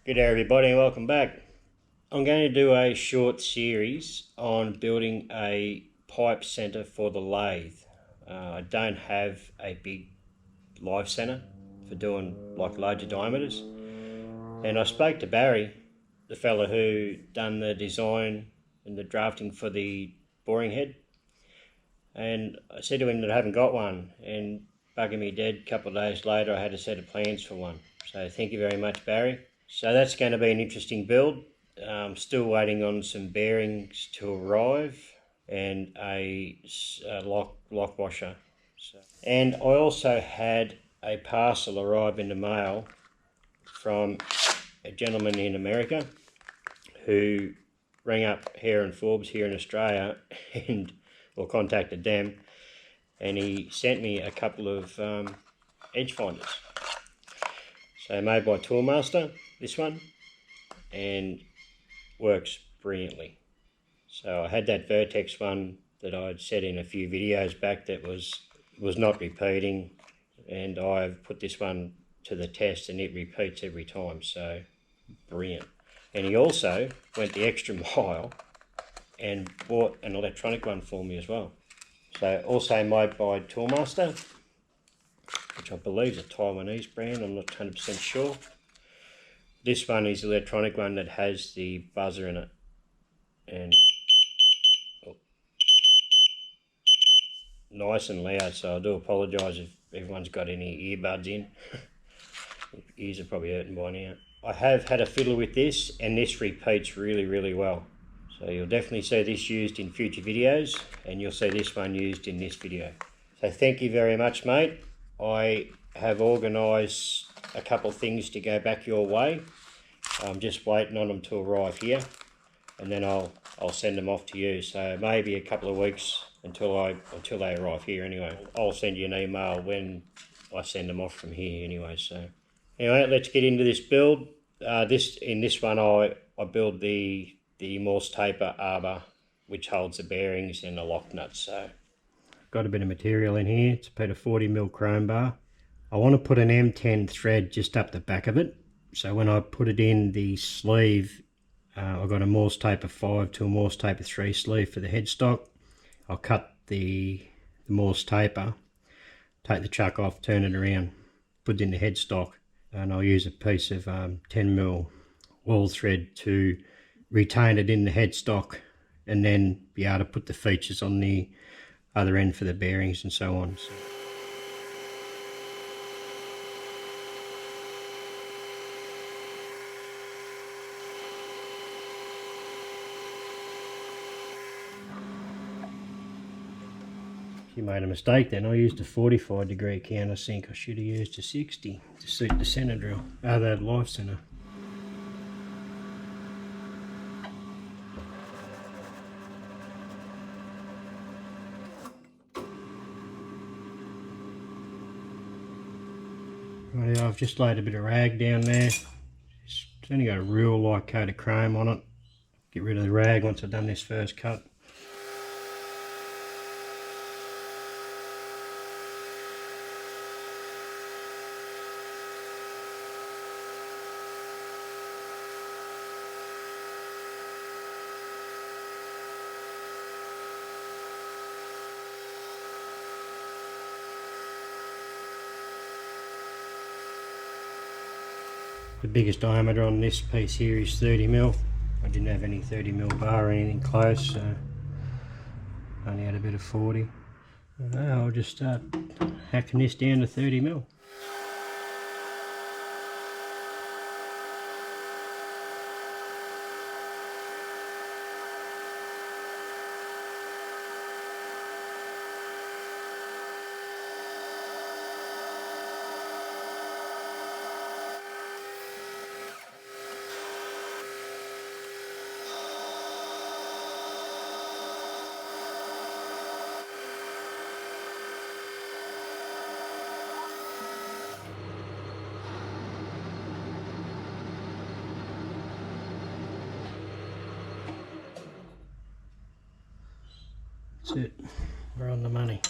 Good day everybody and welcome back. I'm going to do a short series on building a pipe centre for the lathe. I don't have a big live centre for doing like larger diameters, and I spoke to Barry, the fella who done the design and the drafting for the boring head, and I said to him that I haven't got one, and bugging me dead. A couple of days later I had a set of plans for one. So thank you very much, Barry. So that's going to be an interesting build. Still waiting on some bearings to arrive and a lock washer. And I also had a parcel arrive in the mail from a gentleman in America who rang up Hare and Forbes here in Australia and contacted them, and he sent me a couple of edge finders. So made by Toolmaster, this one, and works brilliantly. So I had that Vertex one that I'd said in a few videos back that was not repeating, and I've put this one to the test and it repeats every time, so brilliant. And he also went the extra mile and bought an electronic one for me as well. So also made by Toolmaster, which I believe is a Taiwanese brand, I'm not 100% sure. This one is the electronic one that has the buzzer in it. And nice and loud, so I do apologise if everyone's got any earbuds in. Ears are probably hurting by now. I have had a fiddle with this, and this repeats really well. So you'll definitely see this used in future videos, and you'll see this one used in this video. So thank you very much, mate. I have organised a couple of things to go back your way. I'm just waiting on them to arrive here, and then I'll send them off to you. So maybe a couple of weeks until they arrive here anyway. I'll send you an email when I send them off from here anyway. So anyway, let's get into this build. In this one I build the Morse taper arbor, which holds the bearings and the lock nuts. So got a bit of material in here. It's about a 40mm chrome bar. I want to put an M10 thread just up the back of it. So when I put it in the sleeve, I've got a Morse taper 5 to a Morse taper 3 sleeve for the headstock. I'll cut the Morse taper, take the chuck off, turn it around, put it in the headstock, and I'll use a piece of 10mm wall thread to retain it in the headstock, and then be able to put the features on the other end for the bearings and so on. So you made a mistake then. I used a 45-degree countersink. I should have used a 60 to suit the centre drill, the live centre. Right, I've just laid a bit of rag down there. It's only got a real light coat of chrome on it. Get rid of the rag once I've done this first cut. The biggest diameter on this piece here is 30mm. I didn't have any 30mm bar or anything close, so only had a bit of 40. I'll just start hacking this down to 30mm. That's it, we're on the money.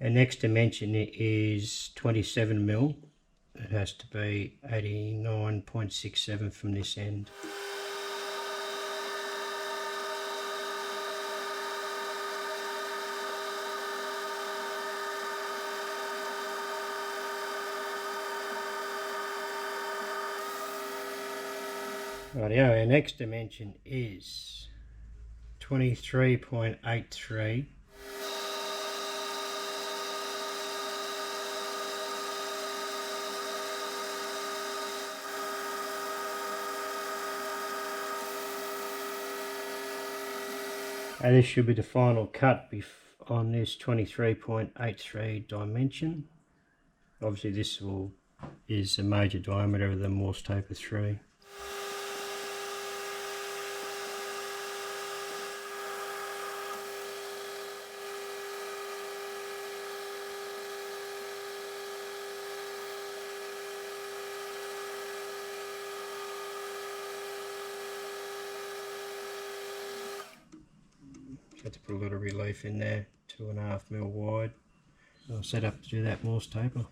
Our next dimension is 27 mil. It has to be 89.67 from this end. Rightio, our next dimension is 23.83. And this should be the final cut on this 23.83 dimension. Obviously this is the major diameter of the Morse taper 3. Had to put a little relief in there, 2.5 mil wide. I'll set up to do that Morse taper.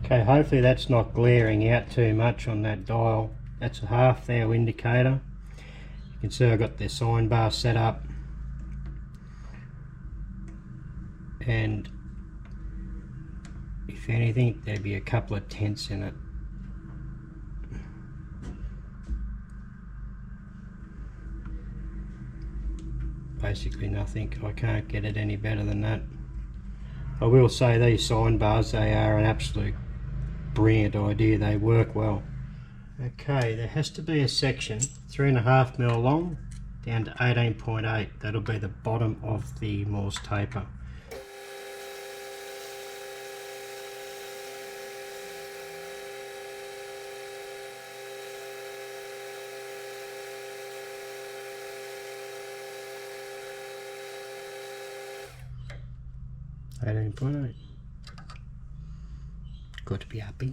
Okay, hopefully that's not glaring out too much on that dial. That's a half thou indicator. You can see I've got the sine bar set up, and if anything there'd be a couple of tenths in it. Basically nothing. I can't get it any better than that. I will say these sine bars, they are an absolute brilliant idea. They work well. Okay, there has to be a section 3.5 mil long down to 18.8. That'll be the bottom of the Morse taper. Got to be happy.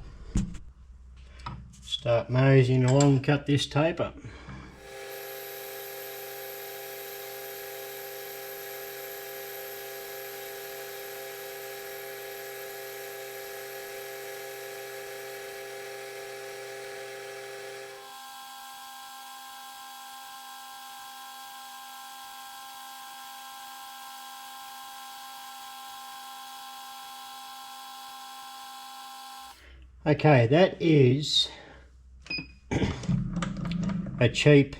Start moseying along, cut this taper. Okay, that is a cheap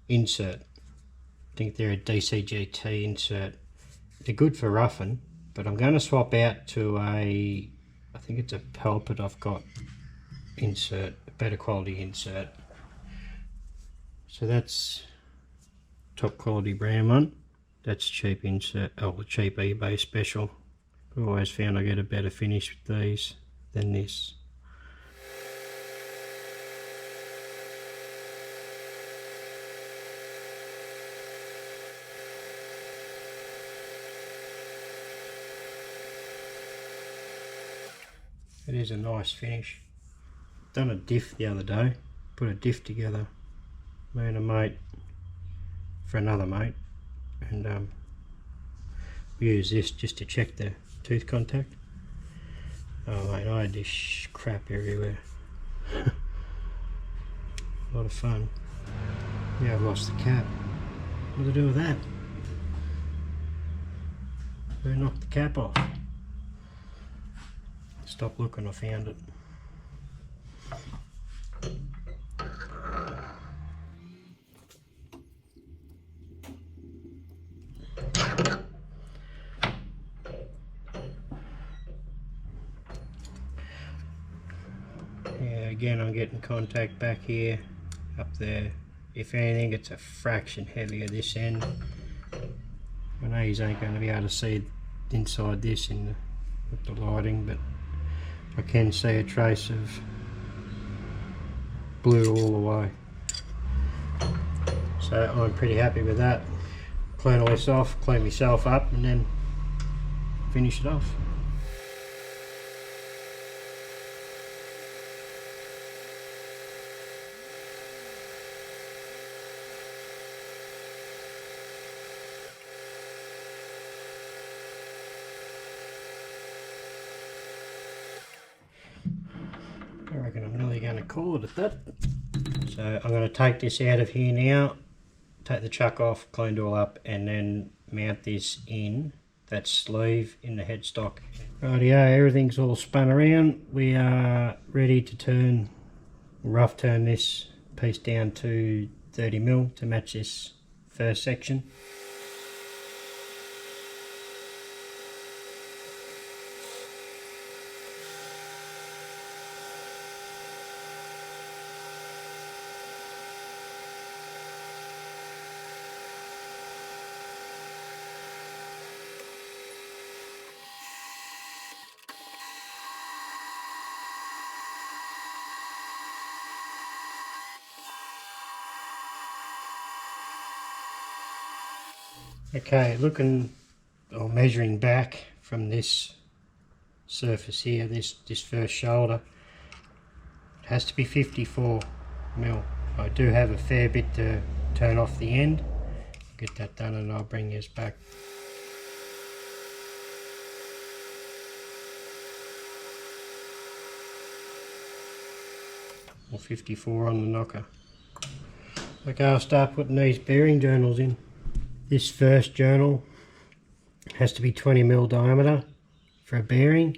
insert. I think they're a DCGT insert. They're good for roughing, but I'm going to swap out to I think it's a Pelpit I've got insert, a better quality insert. So that's top quality brand one. That's cheap insert, oh, cheap eBay special. I've always found I get a better finish with these than this. It is a nice finish. Done a diff the other day, put a diff together, me and a mate for another mate, and we use this just to check the tooth contact. Oh mate, I had this crap everywhere. A lot of fun. Yeah, I've lost the cap. What do I do with that? Who knocked the cap off? Stop looking, I found it. Yeah, again I'm getting contact back here, up there. If anything, it's a fraction heavier this end. I know you ain't going to be able to see inside this with the lighting, but I can see a trace of blue all the way. So I'm pretty happy with that. Clean all this off, clean myself up, and then finish it off. might call it at that. So I'm going to take this out of here now, take the chuck off, clean it all up, and then mount this in that sleeve in the headstock. Rightio, everything's all spun around. We are ready to rough turn this piece down to 30mm to match this first section. Okay, looking or measuring back from this surface here, this first shoulder, it has to be 54mm. I do have a fair bit to turn off the end. I'll get that done and I'll bring this back. Or 54 on the knocker. Okay, I'll start putting these bearing journals in. This first journal has to be 20mm diameter for a bearing.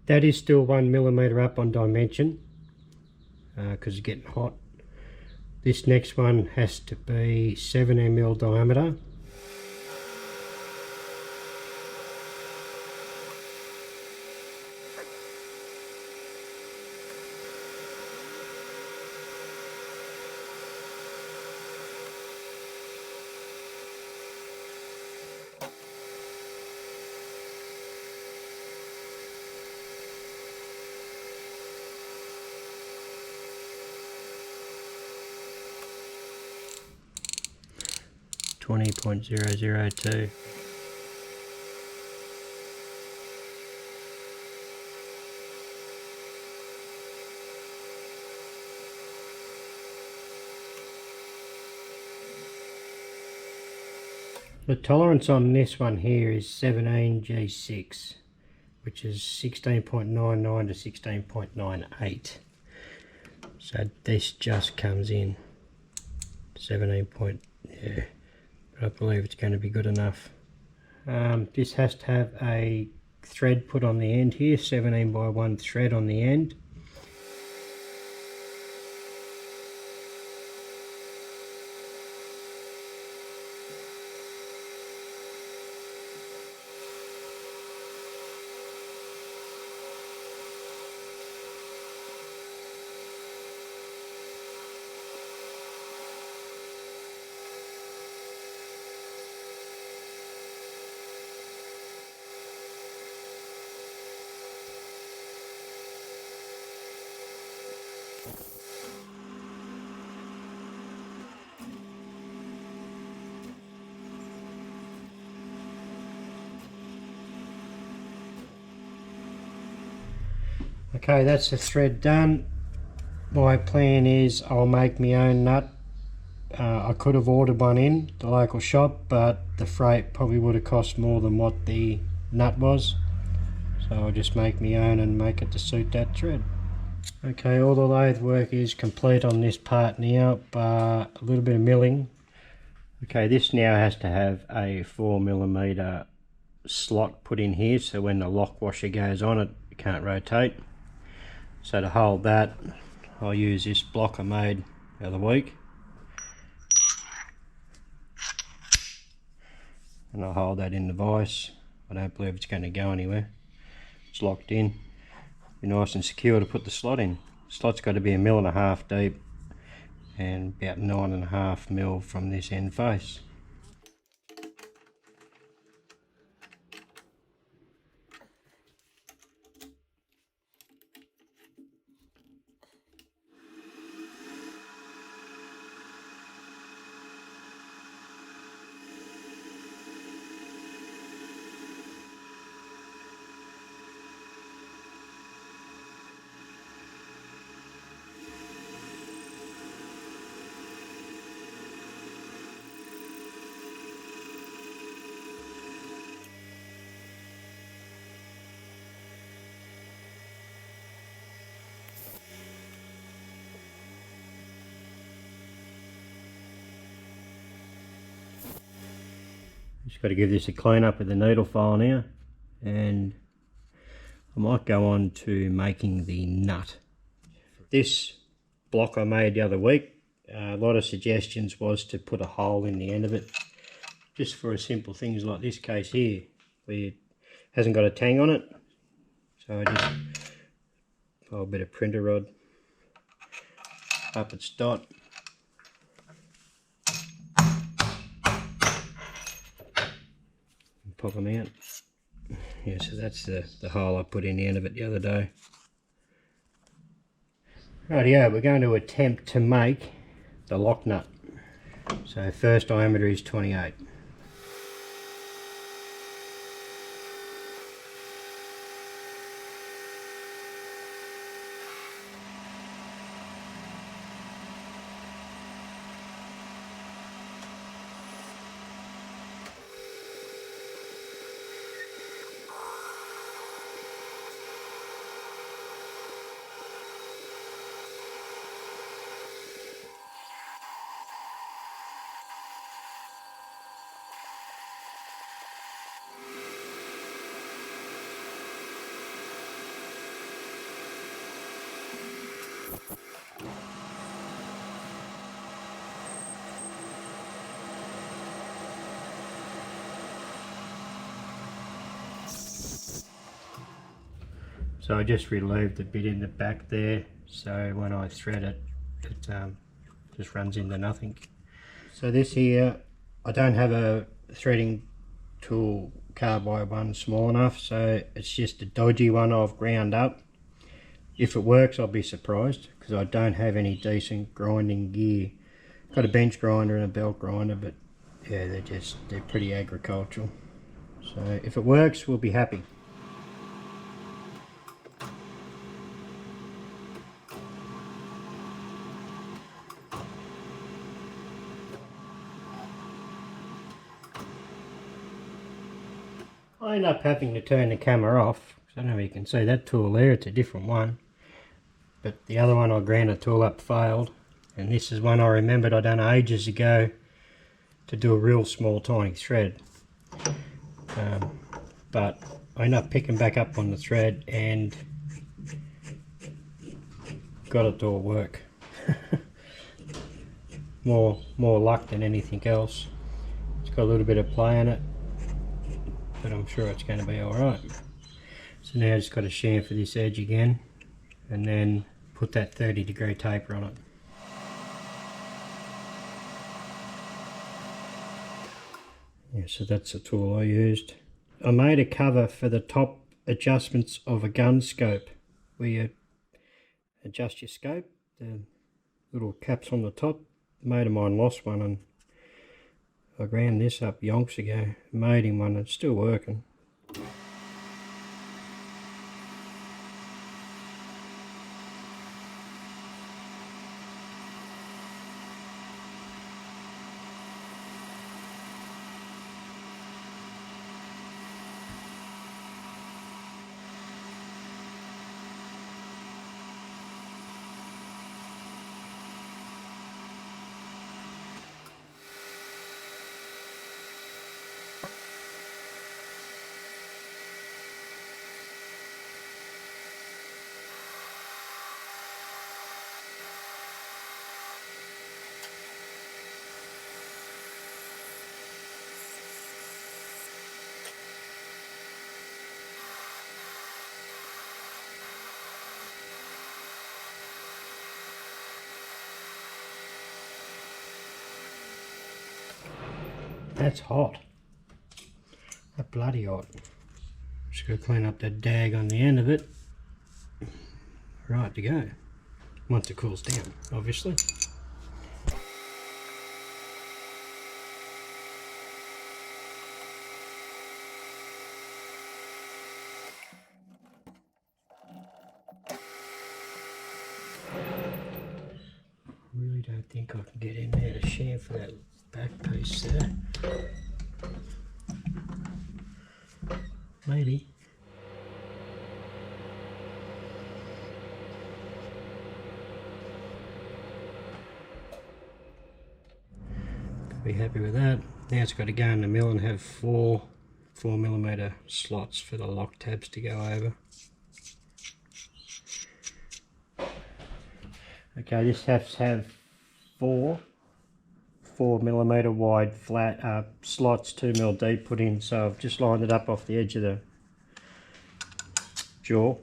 That is still 1mm up on dimension because it's getting hot. This next one has to be 17mm diameter. .002. The tolerance on this one here is 17G6, which is 16.99 to 16.98. So this just comes in 17 point, yeah, but I believe it's going to be good enough. This has to have a thread put on the end here, 17x1 thread on the end. Okay, that's the thread done. My plan is I'll make my own nut. I could have ordered one in the local shop, but the freight probably would have cost more than what the nut was. So I'll just make my own and make it to suit that thread. Okay, all the lathe work is complete on this part now, but a little bit of milling. Okay, this now has to have a 4mm slot put in here, so when the lock washer goes on it can't rotate. So to hold that, I'll use this block I made the other week. And I'll hold that in the vise. I don't believe it's going to go anywhere. It's locked in. Be nice and secure to put the slot in. The slot's got to be 1.5 mil deep and about 9.5 mil from this end face. Just got to give this a clean up with the needle file now, and I might go on to making the nut. This block I made the other week, a lot of suggestions was to put a hole in the end of it, just for a simple things like this case here, where it hasn't got a tang on it. So I just put a bit of printer rod up its dot. And pop them out. Yeah, so that's the hole I put in the end of it the other day. Rightio, we're going to attempt to make the lock nut. So first diameter is 28. So I just relieved the bit in the back there, so when I thread it, it just runs into nothing. So this here, I don't have a threading tool carbide one small enough, so it's just a dodgy one I've ground up. If it works, I'll be surprised, because I don't have any decent grinding gear. Got a bench grinder and a belt grinder, but yeah, they're pretty agricultural. So if it works, we'll be happy. I end up having to turn the camera off. I don't know if you can see that tool there, it's a different one. But the other one I ground a tool up failed. And this is one I remembered I done ages ago to do a real small tiny thread. But I ended up picking back up on the thread and got it to work. more luck than anything else. It's got a little bit of play in it, but I'm sure it's going to be alright. So now I just got to chamfer this edge again and then put that 30-degree taper on it. Yeah, so that's the tool I used. I made a cover for the top adjustments of a gun scope, where you adjust your scope, the little caps on the top. A mate of mine lost one and I ground this up yonks ago, made him one, it's still working. That's hot. That's bloody hot. Just got to clean up that dag on the end of it. Right to go. Once it cools down, obviously. Really don't think I can get in there to chamfer that back piece there. Maybe. Could be happy with that. Now it's got to go in the mill and have 4mm slots for the lock tabs to go over. Okay, this has to have 4mm wide flat slots, 2mm deep put in, so I've just lined it up off the edge of the jaw,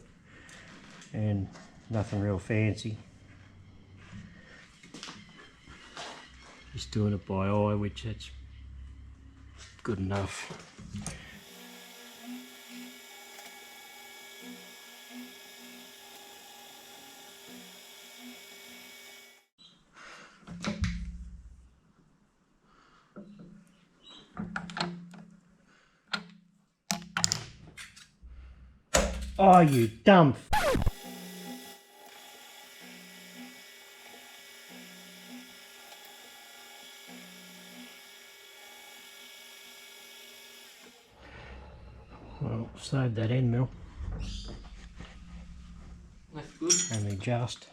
and nothing real fancy. Just doing it by eye, which that's good enough. Oh, you dumb Well, save that end mill. That's good. Only just.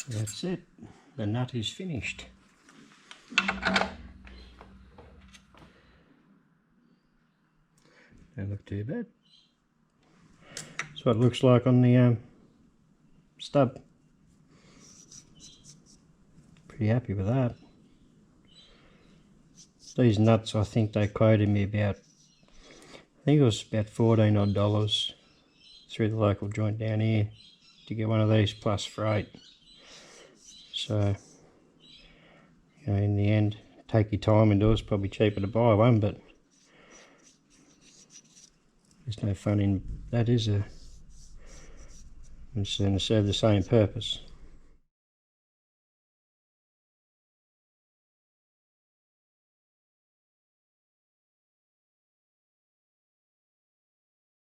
That's it. The nut is finished. Don't look too bad. That's what it looks like on the stub. Pretty happy with that. These nuts, I think they quoted me about, I think it was about $14 odd through the local joint down here to get one of these plus freight. So, you know, in the end, take your time and do it. It's probably cheaper to buy one, but there's no fun in that, is there? It's going to serve the same purpose.